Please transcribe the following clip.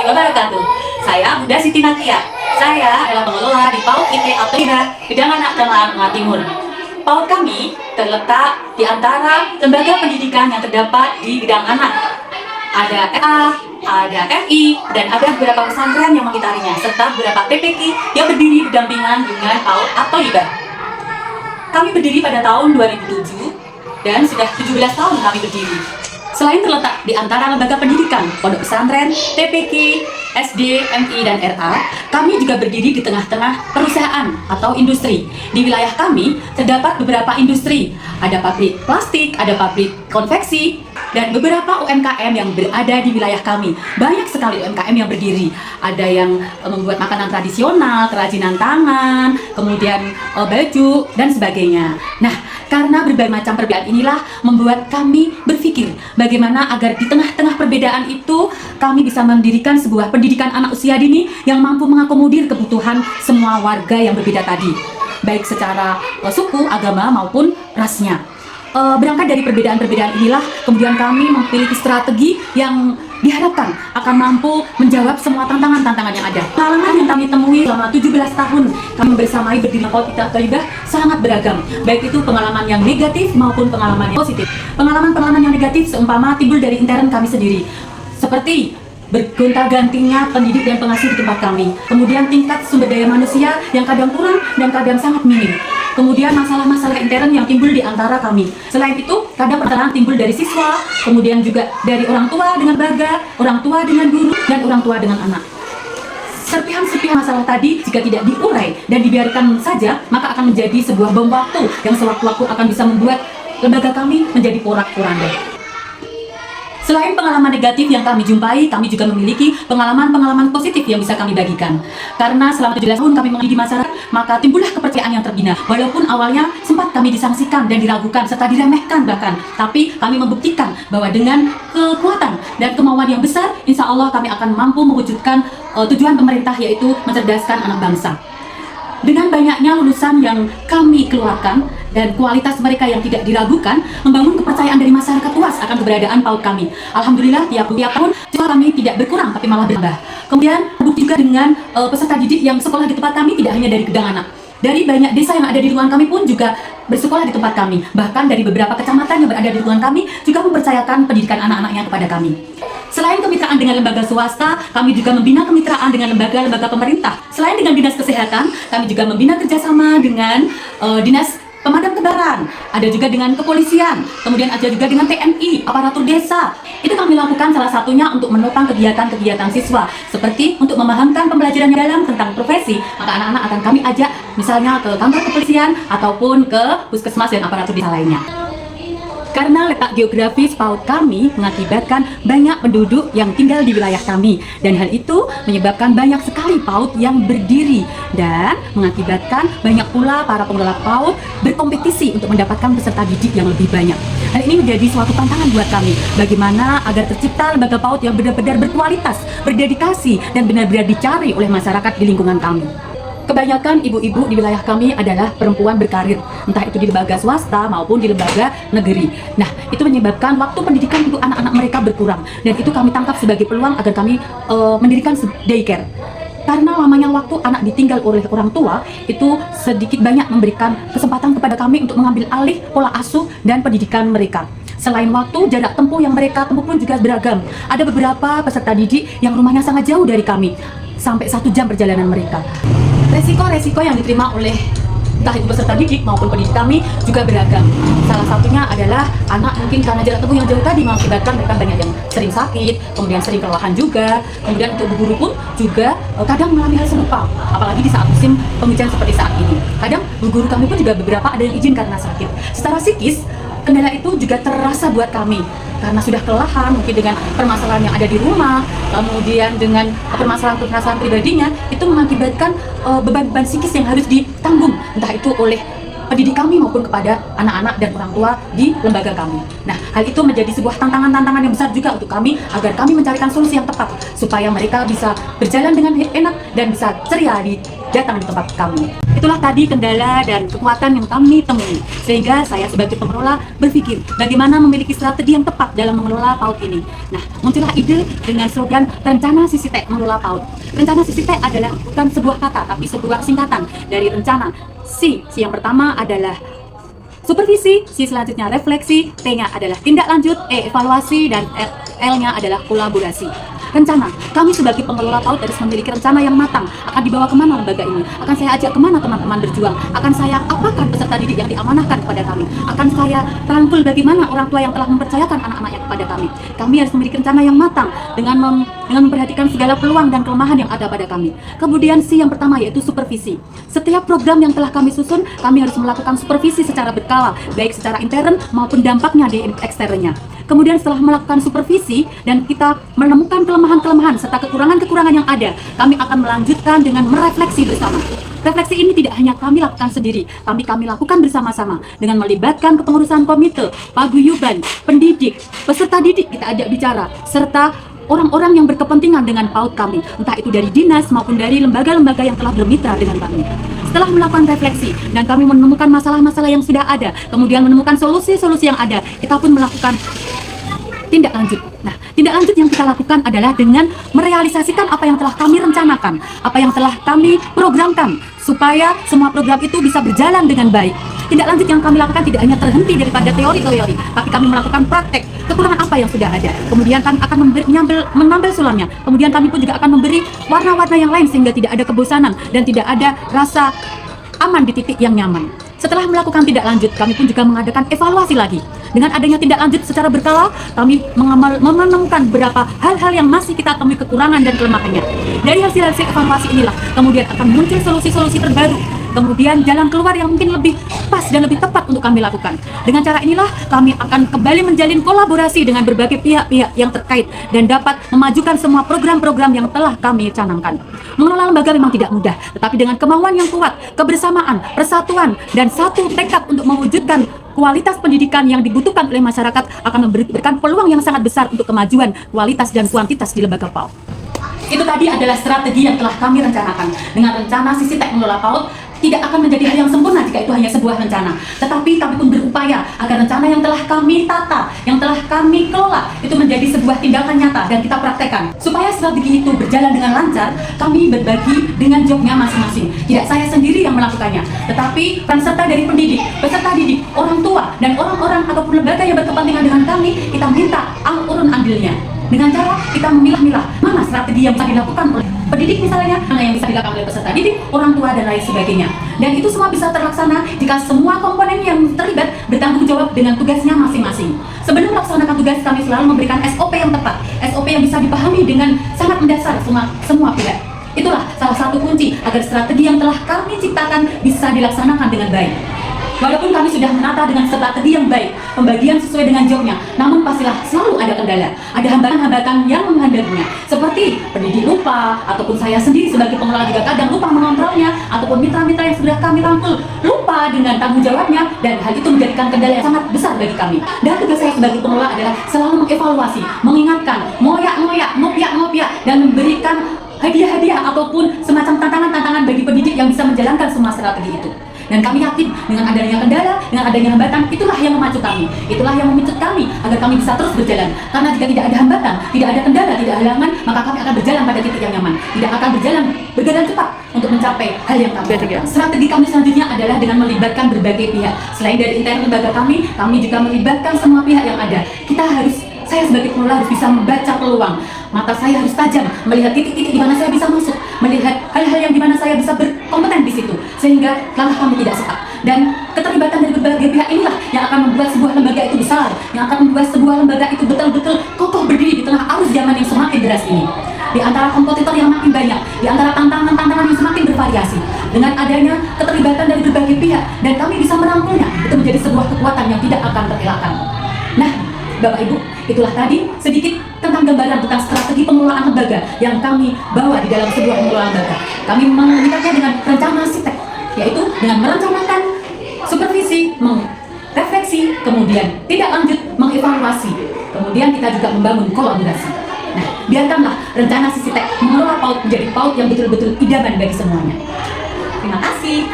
wabarakatuh. Saya Bunda Siti Nakia. Saya adalah pengelola di PAUD IT Aptira, Bidang Anak dan Anak Timur. PAUD kami terletak di antara lembaga pendidikan yang terdapat di bidang anak. Ada FA, ada FI, dan ada beberapa pesantren yang mengitarinya, serta beberapa TPK yang berdiri berdampingan dengan PAUD atau IBA. Kami berdiri pada tahun 2007 dan sudah 17 tahun kami berdiri. Selain terletak di antara lembaga pendidikan, pondok pesantren, TPK, SD, MI, dan RA, kami juga berdiri di tengah-tengah perusahaan atau industri. Di wilayah kami terdapat beberapa industri, ada pabrik plastik, ada pabrik konveksi, dan beberapa UMKM yang berada di wilayah kami. Banyak sekali UMKM yang berdiri. Ada yang membuat makanan tradisional, kerajinan tangan, kemudian baju, dan sebagainya. Nah, karena berbagai macam perbedaan inilah membuat kami berpikir bagaimana agar di tengah-tengah perbedaan itu kami bisa mendirikan sebuah pendidikan anak usia dini yang mampu mengakomodir kebutuhan semua warga yang berbeda tadi, baik secara suku, agama maupun rasnya. Berangkat dari perbedaan-perbedaan inilah kemudian kami memiliki strategi yang diharapkan akan mampu menjawab semua tantangan-tantangan yang ada. Pengalaman yang kami temui selama 17 tahun kami bersamai berdiri PAUD IT Aptira sangat beragam, baik itu pengalaman yang negatif maupun pengalaman yang positif. Pengalaman-pengalaman yang negatif seumpama timbul dari intern kami sendiri, seperti bergonta-gantinya pendidik dan pengasuh di tempat kami, kemudian tingkat sumber daya manusia yang kadang kurang dan kadang sangat minim, kemudian masalah-masalah intern yang timbul di antara kami. Selain itu, kadang pertanyaan timbul dari siswa, kemudian juga dari orang tua dengan baga, orang tua dengan guru, dan orang tua dengan anak. Serpihan-serpihan masalah tadi jika tidak diurai dan dibiarkan saja, maka akan menjadi sebuah bom waktu yang sewaktu-waktu akan bisa membuat lembaga kami menjadi porak-poranda. Selain pengalaman negatif yang kami jumpai, kami juga memiliki pengalaman-pengalaman positif yang bisa kami bagikan. Karena selama 17 tahun kami mengabdi di masyarakat, maka timbullah kepercayaan yang terbina. Walaupun awalnya sempat kami disangsikan dan diragukan serta diremehkan bahkan, tapi kami membuktikan bahwa dengan kekuatan dan kemauan yang besar, insya Allah kami akan mampu mewujudkan tujuan pemerintah, yaitu mencerdaskan anak bangsa. Dengan banyaknya lulusan yang kami keluarkan dan kualitas mereka yang tidak diragukan, membangun kepercayaan dari masyarakat luas akan keberadaan PAUD kami. Alhamdulillah tiap tahun jumlah kami tidak berkurang tapi malah bertambah. Kemudian terbukti juga dengan peserta didik yang sekolah di tempat kami tidak hanya dari Gedang Anak. Dari banyak desa yang ada di lingkungan kami pun juga bersekolah di tempat kami. Bahkan dari beberapa kecamatan yang berada di lingkungan kami juga mempercayakan pendidikan anak-anaknya kepada kami. Selain kemitraan dengan lembaga swasta, kami juga membina kemitraan dengan lembaga-lembaga pemerintah. Selain dengan dinas kesehatan, kami juga membina kerjasama dengan dinas pemadam kebakaran, ada juga dengan kepolisian, kemudian ada juga dengan TNI, aparatur desa. Itu kami lakukan salah satunya untuk menopang kegiatan-kegiatan siswa, seperti untuk memahamkan pembelajaran yang dalam tentang profesi. Maka anak-anak akan kami ajak misalnya ke kantor kepolisian ataupun ke puskesmas dan aparatur desa lainnya. Karena letak geografis PAUD kami mengakibatkan banyak penduduk yang tinggal di wilayah kami, dan hal itu menyebabkan banyak sekali PAUD yang berdiri dan mengakibatkan banyak pula para pengelola PAUD berkompetisi untuk mendapatkan peserta didik yang lebih banyak. Hal ini menjadi suatu tantangan buat kami, bagaimana agar tercipta lembaga PAUD yang benar-benar berkualitas, berdedikasi, dan benar-benar dicari oleh masyarakat di lingkungan kami. Kebanyakan ibu-ibu di wilayah kami adalah perempuan berkarir, entah itu di lembaga swasta maupun di lembaga negeri. Nah, itu menyebabkan waktu pendidikan untuk anak-anak mereka berkurang, dan itu kami tangkap sebagai peluang agar kami mendirikan daycare. Karena lamanya waktu anak ditinggal oleh orang tua, itu sedikit banyak memberikan kesempatan kepada kami untuk mengambil alih pola asuh dan pendidikan mereka. Selain waktu, jarak tempuh yang mereka tempuh pun juga beragam. Ada beberapa peserta didik yang rumahnya sangat jauh dari kami, sampai 1 jam perjalanan mereka. Resiko-resiko yang diterima oleh entah itu peserta didik maupun pendidik kami juga beragam. Salah satunya adalah anak mungkin karena jarak tempuh yang jauh tadi mengakibatkan mereka banyak yang sering sakit, kemudian sering kelelahan juga. Kemudian untuk guru pun juga kadang mengalami hal serupa, apalagi di saat musim penghujan seperti saat ini. Kadang guru kami pun juga beberapa ada yang izin karena sakit. Secara psikis, kendala itu juga terasa buat kami karena sudah kelelahan mungkin dengan permasalahan yang ada di rumah, kemudian dengan permasalahan pribadinya, itu mengakibatkan beban-beban psikis yang harus ditanggung, entah itu oleh pendidik kami maupun kepada anak-anak dan orang tua di lembaga kami. Nah, hal itu menjadi sebuah tantangan-tantangan yang besar juga untuk kami agar kami mencarikan solusi yang tepat supaya mereka bisa berjalan dengan enak dan bisa ceria datang di tempat kami. Itulah tadi kendala dan kekuatan yang kami temui, sehingga saya sebagai pengelola berpikir bagaimana memiliki strategi yang tepat dalam mengelola PAUD ini. Nah, muncullah ide dengan slogan Rencana Sisitek Mengelola PAUD. Rencana Sisitek adalah bukan sebuah kata, tapi sebuah singkatan dari rencana. Si yang pertama adalah supervisi, C selanjutnya refleksi, T-nya adalah tindak lanjut, E evaluasi, dan L-nya adalah kolaborasi. Rencana, kami sebagai pengelola PAUD harus memiliki rencana yang matang. Akan dibawa kemana lembaga ini? Akan saya ajak kemana teman-teman berjuang? Akan saya apakan peserta didik yang diamanahkan kepada kami? Akan saya rangkul bagaimana orang tua yang telah mempercayakan anak-anaknya kepada kami? Kami harus memiliki rencana yang matang dengan memperhatikan segala peluang dan kelemahan yang ada pada kami. Kemudian C yang pertama yaitu supervisi. Setiap program yang telah kami susun, kami harus melakukan supervisi secara berkala, baik secara intern maupun dampaknya di eksternnya. Kemudian setelah melakukan supervisi dan kita menemukan kelemahan-kelemahan serta kekurangan-kekurangan yang ada, kami akan melanjutkan dengan merefleksi bersama. Refleksi ini tidak hanya kami lakukan sendiri, tapi kami lakukan bersama-sama dengan melibatkan kepengurusan komite, paguyuban, pendidik, peserta didik kita ajak bicara, serta orang-orang yang berkepentingan dengan PAUD kami, entah itu dari dinas maupun dari lembaga-lembaga yang telah bermitra dengan kami. Setelah melakukan refleksi dan kami menemukan masalah-masalah yang sudah ada, kemudian menemukan solusi-solusi yang ada, kita pun melakukan tindak lanjut. Nah, tindak lanjut yang kita lakukan adalah dengan merealisasikan apa yang telah kami rencanakan, apa yang telah kami programkan, supaya semua program itu bisa berjalan dengan baik. Tindak lanjut yang kami lakukan tidak hanya terhenti daripada teori-teori, tapi kami melakukan praktek kekurangan apa yang sudah ada. Kemudian kami akan mengambil sulamnya. Kemudian kami pun juga akan memberi warna-warna yang lain sehingga tidak ada kebosanan dan tidak ada rasa aman di titik yang nyaman. Setelah melakukan tindak lanjut, kami pun juga mengadakan evaluasi lagi. Dengan adanya tindak lanjut secara berkala, kami menemukan beberapa hal-hal yang masih kita temui kekurangan dan kelemahannya. Dari hasil-hasil evaluasi inilah, kemudian akan muncul solusi-solusi terbaru. Kemudian jalan keluar yang mungkin lebih pas dan lebih tepat untuk kami lakukan. Dengan cara inilah kami akan kembali menjalin kolaborasi dengan berbagai pihak-pihak yang terkait dan dapat memajukan semua program-program yang telah kami canangkan. Mengelola lembaga memang tidak mudah, tetapi dengan kemauan yang kuat, kebersamaan, persatuan, dan satu tekad untuk mewujudkan kualitas pendidikan yang dibutuhkan oleh masyarakat akan memberikan peluang yang sangat besar untuk kemajuan kualitas dan kuantitas di lembaga PAUD. Itu tadi adalah strategi yang telah kami rencanakan. Dengan rencana Sisitek Mengelola PAUD tidak akan menjadi hal yang sempurna jika itu hanya sebuah rencana. Tetapi kami pun berupaya agar rencana yang telah kami tata, yang telah kami kelola, itu menjadi sebuah tindakan nyata dan kita praktekkan. Supaya strategi itu berjalan dengan lancar, kami berbagi dengan jobnya masing-masing. Tidak saya sendiri yang melakukannya, tetapi peran serta dari pendidik, peserta didik, orang tua, dan orang-orang ataupun lembaga yang berkepentingan dengan kami, kita minta urun andilnya. Dengan cara kita memilah-milah mana strategi yang bisa dilakukan oleh pendidik misalnya, mana yang bisa dilakukan oleh peserta didik, orang tua, dan lain sebagainya. Dan itu semua bisa terlaksana jika semua komponen yang terlibat bertanggung jawab dengan tugasnya masing-masing. Sebelum melaksanakan tugas, kami selalu memberikan SOP yang tepat, SOP yang bisa dipahami dengan sangat mendasar semua pihak. Itulah salah satu kunci agar strategi yang telah kami ciptakan bisa dilaksanakan dengan baik. Walaupun kami sudah menata dengan strategi yang baik, pembagian sesuai dengan jobnya, namun pastilah selalu ada kendala, ada hambatan-hambatan yang menghadapinya, seperti pendidik lupa, ataupun saya sendiri sebagai pengelola juga kadang lupa mengontrolnya, ataupun mitra-mitra yang sudah kami rangkul lupa dengan tanggung jawabnya, dan hal itu menjadikan kendala yang sangat besar bagi kami. Dan tugas saya sebagai pengelola adalah selalu mengevaluasi, mengingatkan, ngoyak-ngoyak, ngopiak-ngopiak, dan memberikan hadiah-hadiah ataupun semacam tantangan-tantangan bagi pendidik yang bisa menjalankan semua strategi itu. Dan kami yakin dengan adanya kendala, dengan adanya hambatan, itulah yang memacu kami, itulah yang memicu kami agar kami bisa terus berjalan. Karena jika tidak ada hambatan, tidak ada kendala, tidak ada halangan, maka kami akan berjalan pada titik yang nyaman, tidak akan berjalan cepat untuk mencapai hal yang kami inginkan. Strategi kami selanjutnya adalah dengan melibatkan berbagai pihak. Selain dari intern lembaga kami juga melibatkan semua pihak yang ada. Saya sebagai pengelola harus bisa membaca peluang. Mata saya harus tajam, melihat titik-titik di mana saya bisa masuk, melihat hal-hal yang di mana saya bisa berkompeten di situ, sehingga langkah kami tidak setak. Dan keterlibatan dari berbagai pihak inilah yang akan membuat sebuah lembaga itu besar, yang akan membuat sebuah lembaga itu betul-betul kokoh berdiri di tengah arus zaman yang semakin deras ini. Di antara kompetitor yang makin banyak, di antara tantangan-tantangan yang semakin bervariasi, dengan adanya keterlibatan dari berbagai pihak, dan kami bisa merangkulnya, itu menjadi sebuah kekuatan yang tidak akan terelakkan. Nah, Bapak Ibu, itulah tadi sedikit tentang gambaran tentang strategi pengelolaan lembaga yang kami bawa di dalam sebuah pengelolaan lembaga. Kami mengikatnya dengan rencana Sisitek, yaitu dengan merencanakan supervisi, refleksi, kemudian tidak lanjut, mengevaluasi. Kemudian kita juga membangun kolaborasi. Nah, biarkanlah rencana Sisitek mengelola PAUD menjadi PAUD yang betul-betul idaman bagi semuanya. Terima kasih.